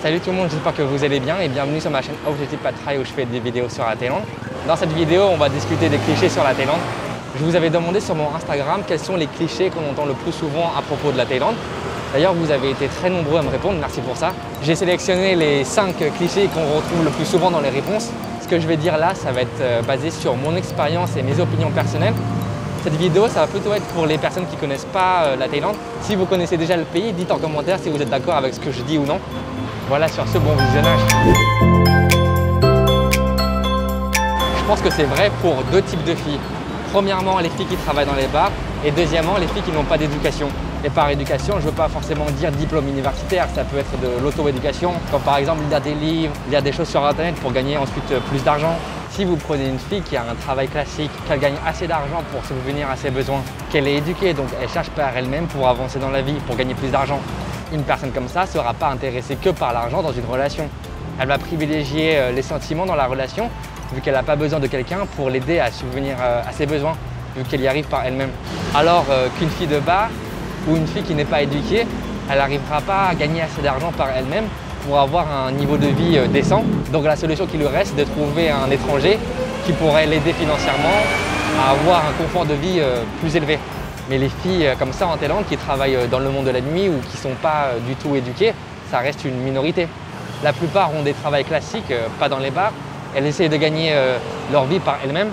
Salut tout le monde, j'espère que vous allez bien et bienvenue sur ma chaîne Objectif Pad Thai où je fais des vidéos sur la Thaïlande. Dans cette vidéo, on va discuter des clichés sur la Thaïlande. Je vous avais demandé sur mon Instagram quels sont les clichés qu'on entend le plus souvent à propos de la Thaïlande. D'ailleurs, vous avez été très nombreux à me répondre, merci pour ça. J'ai sélectionné les 5 clichés qu'on retrouve le plus souvent dans les réponses. Ce que je vais dire là, ça va être basé sur mon expérience et mes opinions personnelles. Cette vidéo, ça va plutôt être pour les personnes qui ne connaissent pas la Thaïlande. Si vous connaissez déjà le pays, dites en commentaire si vous êtes d'accord avec ce que je dis ou non. Voilà, sur ce, bon visionnage. Je pense que c'est vrai pour deux types de filles. Premièrement, les filles qui travaillent dans les bars et deuxièmement, les filles qui n'ont pas d'éducation. Et par éducation, je ne veux pas forcément dire diplôme universitaire, ça peut être de l'auto-éducation, comme par exemple lire des livres, lire des choses sur internet pour gagner ensuite plus d'argent. Si vous prenez une fille qui a un travail classique, qu'elle gagne assez d'argent pour subvenir à ses besoins, qu'elle est éduquée, donc elle cherche par elle-même pour avancer dans la vie, pour gagner plus d'argent. Une personne comme ça ne sera pas intéressée que par l'argent dans une relation. Elle va privilégier les sentiments dans la relation, vu qu'elle n'a pas besoin de quelqu'un pour l'aider à subvenir à ses besoins, vu qu'elle y arrive par elle-même. Alors qu'une fille de bar ou une fille qui n'est pas éduquée, elle n'arrivera pas à gagner assez d'argent par elle-même pour avoir un niveau de vie décent. Donc la solution qui lui reste, c'est de trouver un étranger qui pourrait l'aider financièrement à avoir un confort de vie plus élevé. Mais les filles comme ça en Thaïlande qui travaillent dans le monde de la nuit ou qui ne sont pas du tout éduquées, ça reste une minorité. La plupart ont des travails classiques, pas dans les bars. Elles essayent de gagner leur vie par elles-mêmes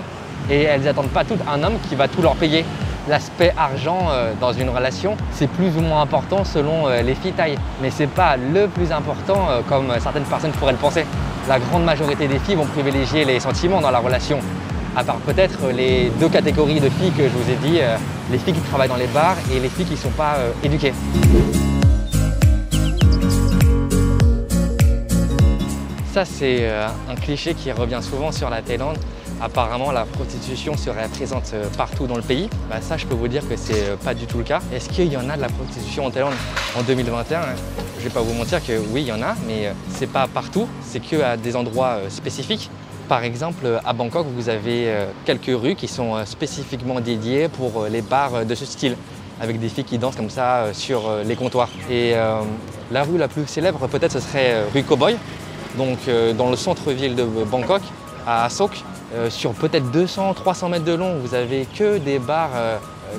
et elles n'attendent pas tout un homme qui va tout leur payer. L'aspect argent dans une relation, c'est plus ou moins important selon les filles thaï. Mais ce n'est pas le plus important comme certaines personnes pourraient le penser. La grande majorité des filles vont privilégier les sentiments dans la relation. À part peut-être les deux catégories de filles que je vous ai dit, les filles qui travaillent dans les bars et les filles qui ne sont pas éduquées. Ça, c'est un cliché qui revient souvent sur la Thaïlande. Apparemment, la prostitution serait présente partout dans le pays. Ça, je peux vous dire que c'est pas du tout le cas. Est-ce qu'il y en a de la prostitution en Thaïlande en 2021? Je vais pas vous mentir que oui, il y en a, mais c'est pas partout. C'est qu'à des endroits spécifiques. Par exemple, à Bangkok, vous avez quelques rues qui sont spécifiquement dédiées pour les bars de ce style, avec des filles qui dansent comme ça sur les comptoirs. Et la rue la plus célèbre, peut-être, ce serait rue Cowboy, donc dans le centre-ville de Bangkok, à Sok. Sur peut-être 200-300 mètres de long, vous avez que des bars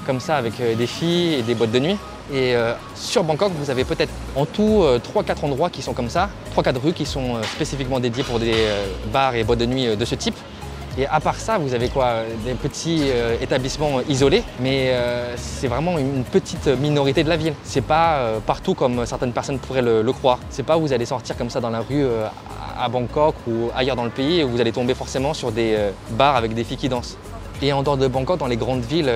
comme ça avec des filles et des boîtes de nuit. Et sur Bangkok, vous avez peut-être en tout 3-4 endroits qui sont comme ça, 3-4 rues qui sont spécifiquement dédiées pour des bars et boîtes de nuit de ce type. Et à part ça, vous avez quoi? Des petits établissements isolés, mais c'est vraiment une petite minorité de la ville. C'est pas partout comme certaines personnes pourraient le croire. C'est pas où vous allez sortir comme ça dans la rue à Bangkok ou ailleurs dans le pays, où vous allez tomber forcément sur des bars avec des filles qui dansent. Et en dehors de Bangkok, dans les grandes villes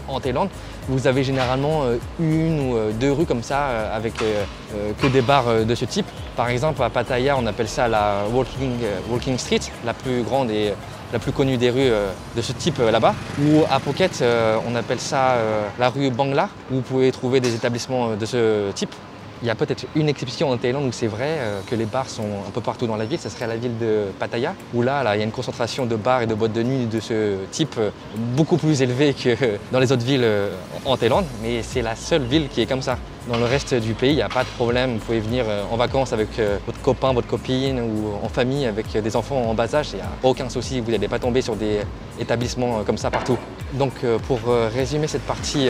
en Thaïlande, vous avez généralement une ou deux rues comme ça avec que des bars de ce type. Par exemple, à Pattaya, on appelle ça la Walking Street, la plus grande et la plus connue des rues de ce type là-bas. Ou à Phuket, on appelle ça la rue Bangla, où vous pouvez trouver des établissements de ce type. Il y a peut-être une exception en Thaïlande où c'est vrai que les bars sont un peu partout dans la ville, ce serait la ville de Pattaya, où là, il y a une concentration de bars et de boîtes de nuit de ce type beaucoup plus élevée que dans les autres villes en Thaïlande, mais c'est la seule ville qui est comme ça. Dans le reste du pays, il n'y a pas de problème, vous pouvez venir en vacances avec votre copain, votre copine ou en famille avec des enfants en bas âge, il n'y a aucun souci, vous n'allez pas tomber sur des établissements comme ça partout. Donc pour résumer cette partie,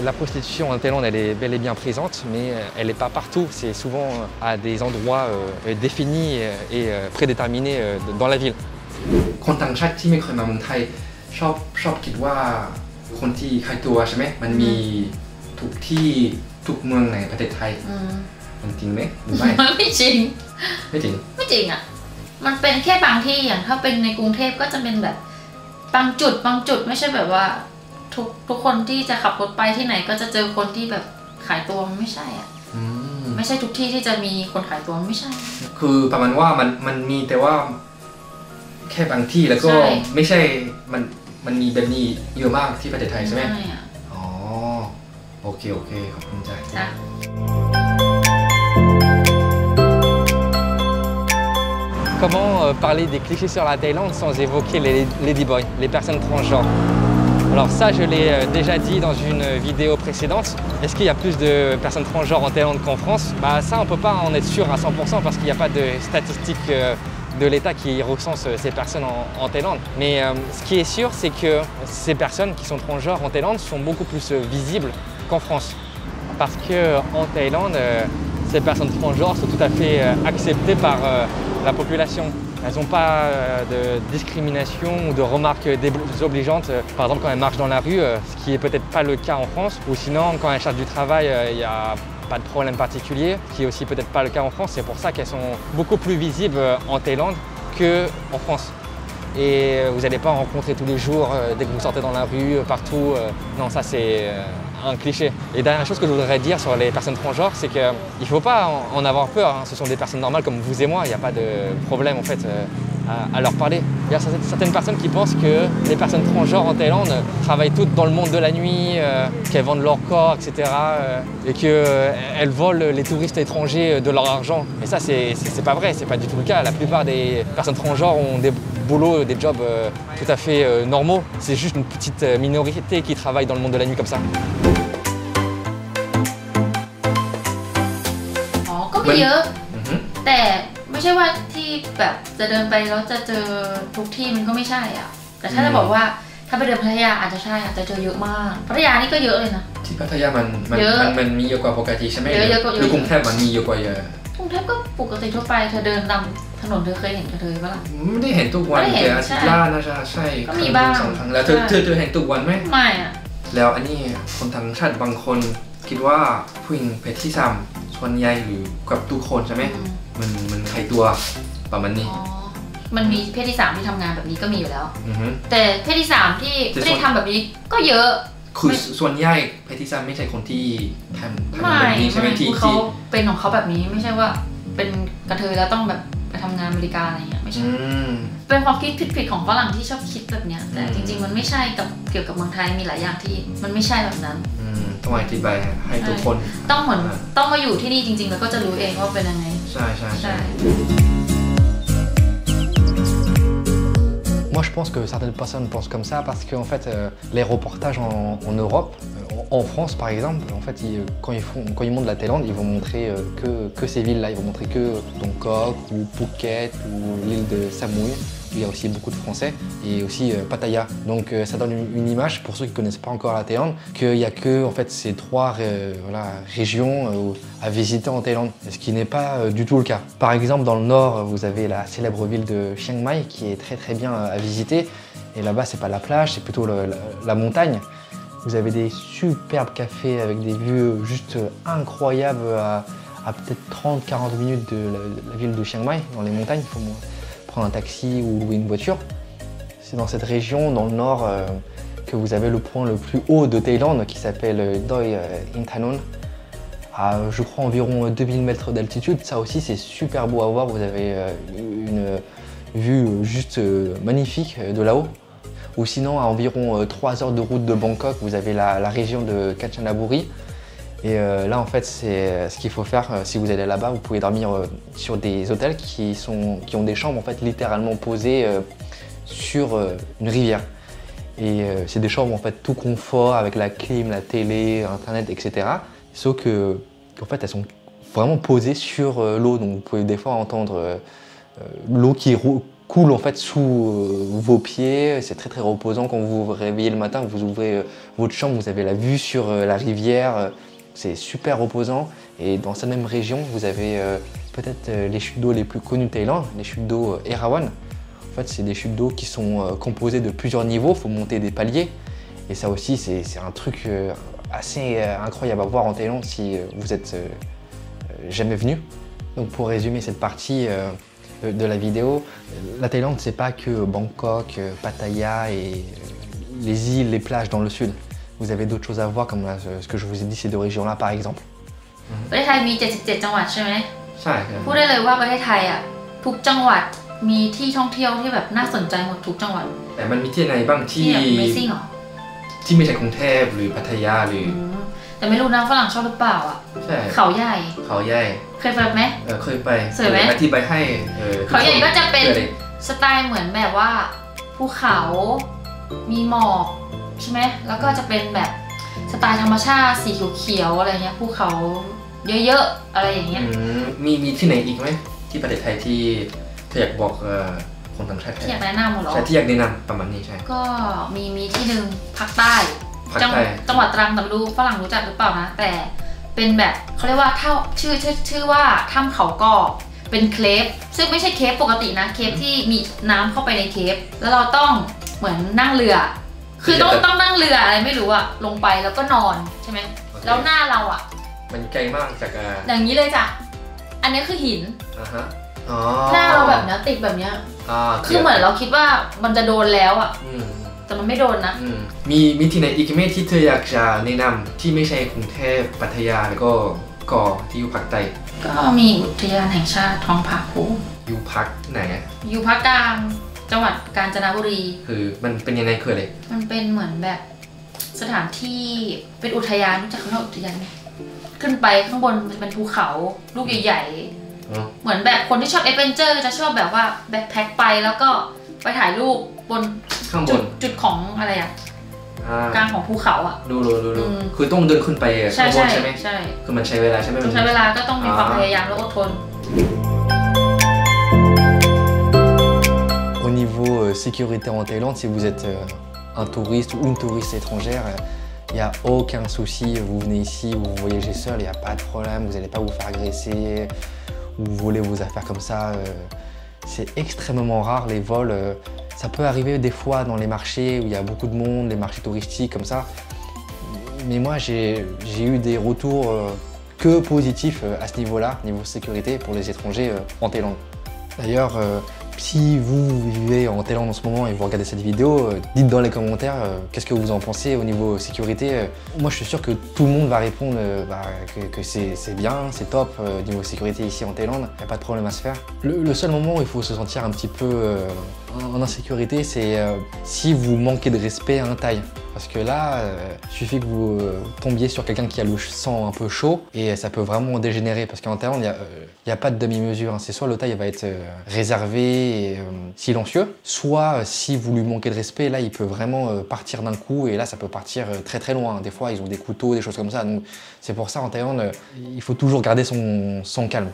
la prostitution en Thaïlande elle est bel et bien présente, mais elle n'est pas partout, c'est souvent à des endroits définis et prédéterminés dans la ville. คนต่างชาติที่ไม่เคยมาเมืองไทยชอบคิดว่าคนที่ขายตัวใช่ไหมมันมีทุกที่ทุกเมืองในประเทศไทยมันจริงไหมหรือไม่ไม่จริงไม่จริงอ่ะมันเป็นแค่บางที่อย่างถ้าเป็นในกรุงเทพก็จะเป็นแบบบางจุดไม่ใช่แบบว่าทุกคนที่จะขับรถไปที่ไหนก็จะเจอคนที่แบบขายตัวมันไม่ใช่อ่ะไม่ใช่ทุกที่ที่จะมีคนขายตัวไม่ใช่คือประมาณว่ามันมีแต่ว่าแค่บางที่แล้วก็ไม่ใช่มันมีแบบนี้เยอะมากที่ประเทศไทยใช่ไหมอ๋อโอเคขอบคุณจ้ะ Comment parler des clichés sur la Thaïlande sans évoquer les ladyboys, les personnes transgenres? Alors ça, je l'ai déjà dit dans une vidéo précédente. Est-ce qu'il y a plus de personnes transgenres en Thaïlande qu'en France? Ça, on ne peut pas en être sûr à 100% parce qu'il n'y a pas de statistiques de l'État qui recense ces personnes en Thaïlande. Mais ce qui est sûr, c'est que ces personnes qui sont transgenres en Thaïlande sont beaucoup plus visibles qu'en France. Parce qu'en Thaïlande, ces personnes transgenres sont tout à fait acceptées par la population. Elles n'ont pas de discrimination ou de remarques désobligeantes, par exemple quand elles marchent dans la rue, ce qui n'est peut-être pas le cas en France, ou sinon quand elles cherchent du travail, il n'y a pas de problème particulier, ce qui est aussi peut-être pas le cas en France. C'est pour ça qu'elles sont beaucoup plus visibles en Thaïlande qu'en France. Et vous n'allez pas en rencontrer tous les jours dès que vous sortez dans la rue, partout. Non, ça c'est un cliché. Et dernière chose que je voudrais dire sur les personnes transgenres, c'est qu'il ne faut pas en avoir peur. Hein. Ce sont des personnes normales comme vous et moi. Il n'y a pas de problème en fait à leur parler. Il y a certaines personnes qui pensent que les personnes transgenres en Thaïlande travaillent toutes dans le monde de la nuit, qu'elles vendent leur corps, etc. Et qu'elles volent les touristes étrangers de leur argent. Mais ça, c'est pas vrai, c'est pas du tout le cas. La plupart des personnes transgenres ont des boulots, des jobs tout à fait normaux. C'est juste une petite minorité qui travaille dans le monde de la nuit comme ça. ก็มีเยอะแต่ไม่ใช่ว่าที่แบบจะเดินไปแล้วจะเจอทุกที่มันก็ไม่ใช่อ่ะแต่ถ้าจะบอกว่าถ้าไปเดินพัทยาอาจจะใช่อาจจะเจอเยอะมากพัทยานี่ก็เยอะเลยนะที่พัทยามันมีเยอะกว่าปกติใช่ไหมหรือกรุงเทพมันมีเยอะกว่าเยอะกรุงเทพก็ปกติทั่วไปเธอเดินตามถนนเธอเคยเห็นกระเทยปะล่ะไม่ได้เห็นทุกวันแต่อาทิตย์ละน่าจะใช่ก็มีบ้าง2 ครั้งแล้วเธอเห็นทุกวันไหมไม่อ่ะแล้วอันนี้คนต่างชาติบางคนคิดว่าผู้หญิงเพศที่3ส่วนใหญ่หรือกับทุกคนใช่ไหมมันใครตัวประมาณนี้มันมีเพศที่3ที่ทำงานแบบนี้ก็มีอยู่แล้วแต่เพศที่3ที่ไม่ได้ทำแบบนี้ก็เยอะคือส่วนใหญ่เพศที่3ไม่ใช่คนที่ทำแบบนี้ใช่ไหมที่เขาเป็นของเขาแบบนี้ไม่ใช่ว่าเป็นกระเทยแล้วต้องแบบไปทำงานอเมริกาอะไรอย่างเงี้ยไม่ใช่เป็นความคิดผิดๆของฝรั่งที่ชอบคิดแบบเนี้ยแต่จริงๆมันไม่ใช่กับเกี่ยวกับเมืองไทยมีหลายอย่างที่มันไม่ใช่แบบนั้นต้องอธิบายให้ทุกคนต้องเหมือนต้องมาอยู่ที่นี่จริงๆแล้วก็จะรู้เองว่าเป็นยังไงใช่ Moi, je pense que certaines personnes pensent comme ça parce que en fait, les reportages en Europe, en France par exemple, en fait, quand ils montrent la Thaïlande, ils vont montrer que ces villes-là. Ils vont montrer que Bangkok ou Phuket ou l'île de Samui. Il y a aussi beaucoup de Français et aussi Pattaya. Donc ça donne une image pour ceux qui ne connaissent pas encore la Thaïlande qu'il n'y a que en fait, ces 3 régions à visiter en Thaïlande, ce qui n'est pas du tout le cas. Par exemple, dans le nord, vous avez la célèbre ville de Chiang Mai qui est très bien à visiter. Et là-bas, c'est pas la plage, c'est plutôt la montagne. Vous avez des superbes cafés avec des vues juste incroyables à peut-être 30-40 minutes de la ville de Chiang Mai, dans les montagnes. Il faut prendre un taxi ou louer une voiture. C'est dans cette région, dans le nord, que vous avez le point le plus haut de Thaïlande qui s'appelle Doi Inthanon, à je crois environ 2000 mètres d'altitude. Ça aussi c'est super beau à voir, vous avez une vue juste magnifique de là-haut. Ou sinon à environ 3 heures de route de Bangkok, vous avez la région de Kanchanaburi. Et là en fait c'est ce qu'il faut faire si vous allez là-bas, vous pouvez dormir sur des hôtels qui ont des chambres en fait littéralement posées sur une rivière. Et c'est des chambres en fait tout confort avec la clim, la télé, internet, etc. Sauf qu'en fait elles sont vraiment posées sur l'eau, donc vous pouvez des fois entendre l'eau qui coule en fait sous vos pieds. C'est très reposant quand vous vous réveillez le matin, vous ouvrez votre chambre, vous avez la vue sur la rivière. C'est super reposant et dans cette même région, vous avez peut-être les chutes d'eau les plus connues de Thaïlande, les chutes d'eau Erawan. En fait, c'est des chutes d'eau qui sont composées de plusieurs niveaux, il faut monter des paliers. Et ça aussi, c'est un truc assez incroyable à voir en Thaïlande si vous êtes jamais venu. Donc pour résumer cette partie de la vidéo, la Thaïlande, c'est pas que Bangkok, Pattaya et les îles, les plages dans le sud. Vous avez d'autres choses à voir comme ce que je vous ai dit ces 2 régions-là par exemple. ประเทศไทยมี77จังหวัดใช่ไหมใช่ครับพูดได้เลยว่าประเทศไทยอ่ะทุกจังหวัดมีที่ท่องเที่ยวที่แบบน่าสนใจหมดทุกจังหวัดแต่มันมีที่ไหนบ้างที่ Amazing หรอที่ไม่ใช่กรุงเทพหรือพัทยาหรือแต่ไม่รู้นะฝรั่งชอบหรือเปล่าอ่ะใช่เขาใหญ่เคยไปไหมเคยไปสวยไหมอธิบายให้เขาใหญ่ก็จะเป็นสไตล์เหมือนแบบว่าภูเขามีหมอก ใช่ไหมแล้วก็จะเป็นแบบสไตล์ธรรมชาติสีเขียวๆอะไรเงี้ยภูเขาเยอะๆอะไรอย่างเงี้ยมีที่ไหนอีกไหมที่ประเทศไทยที่เธออยากบอกคนต่างชาติที่อยากแนะนำหรอใช่ที่อยากแนะนำประมาณนี้ใช่ก็มีที่หนึ่งภาคใต้จังหวัดตรังแต่ไม่รู้ฝรั่งรู้จักหรือเปล่านะแต่เป็นแบบเขาเรียกว่าชื่อว่าถ้ำเขากอเป็นเคลปซึ่งไม่ใช่เคปปกตินะเคปที่มีน้ำเข้าไปในเคปแล้วเราต้องเหมือนนั่งเรือคือต้องนั่งเรืออะไรไม่รู้อะลงไปแล้วก็นอนใช่ไหมแล้วหน้าเราอะมันไกลมากจากอย่างนี้เลยจ้ะอันนี้คือหินหน้าเราแบบเนี้ยติดแบบเนี้ยคือเหมือนเราคิดว่ามันจะโดนแล้วอะแต่มันไม่โดนนะมีที่ไหนอีกไหมที่เธออยากจะแนะนำที่ไม่ใช่กรุงเทพพัทยาแล้วก็เกาะที่อยู่ภาคใต้ก็มีอุทยานแห่งชาติทองผาภูมิอยู่ภาคไหนอยู่ภาคกลางจังหวัดกาญจนบุรีคือมันเป็นยังไงคืออะไรมันเป็นเหมือนแบบสถานที่เป็นอุทยานรู้จักคำว่าอุทยานไหมขึ้นไปข้างบนเป็นภูเขาลูกใหญ่ๆเหมือนแบบคนที่ชอบเอดเวนเจอร์จะชอบแบบว่าแบ็คแพ็คไปแล้วก็ไปถ่ายรูปบนข้างบนจุดของอะไรกลางของภูเขาดูคือต้องเดินขึ้นไปข้างบนใช่ไหมใช่คือมันใช้เวลาใช่ไหมใช้เวลาก็ต้องมีความพยายามและอดทนAu niveau sécurité en Thaïlande, si vous êtes un touriste ou une touriste étrangère, il n'y a aucun souci. Vous venez ici, vous voyagez seul, il n'y a pas de problème. Vous n'allez pas vous faire agresser ou voler vos affaires comme ça. C'est extrêmement rare les vols. Ça peut arriver des fois dans les marchés où il y a beaucoup de monde, les marchés touristiques comme ça. Mais moi, j'ai eu des retours que positifs à ce niveau-là, niveau sécurité pour les étrangers en Thaïlande. D'ailleurs, si vous vivez en Thaïlande en ce moment et vous regardez cette vidéo, dites dans les commentaires qu'est-ce que vous en pensez au niveau sécurité. Moi je suis sûr que tout le monde va répondre que c'est bien, c'est top niveau sécurité ici en Thaïlande, il n'y a pas de problème à se faire. Le seul moment où il faut se sentir un petit peu en insécurité, c'est si vous manquez de respect à un Thaï. Parce que là, il suffit que vous tombiez sur quelqu'un qui a le sang un peu chaud et ça peut vraiment dégénérer. Parce qu'en Thaïlande, il n'y a pas de demi-mesure. C'est soit le Thaï va être réservé et silencieux, soit si vous lui manquez de respect, là, il peut vraiment partir d'un coup et là, ça peut partir très très loin. Des fois, ils ont des couteaux, des choses comme ça. Donc, c'est pour ça, en Thaïlande, il faut toujours garder son calme.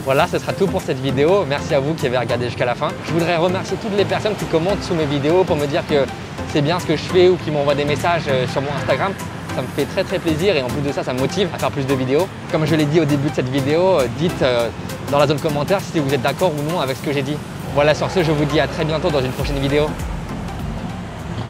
Voilà, ce sera tout pour cette vidéo. Merci à vous qui avez regardé jusqu'à la fin. Je voudrais remercier toutes les personnes qui commentent sous mes vidéos pour me dire que c'est bien ce que je fais ou qui m'envoient des messages sur mon Instagram. Ça me fait très très plaisir et en plus de ça, ça me motive à faire plus de vidéos. Comme je l'ai dit au début de cette vidéo, dites dans la zone commentaire si vous êtes d'accord ou non avec ce que j'ai dit. Voilà, sur ce, je vous dis à très bientôt dans une prochaine vidéo.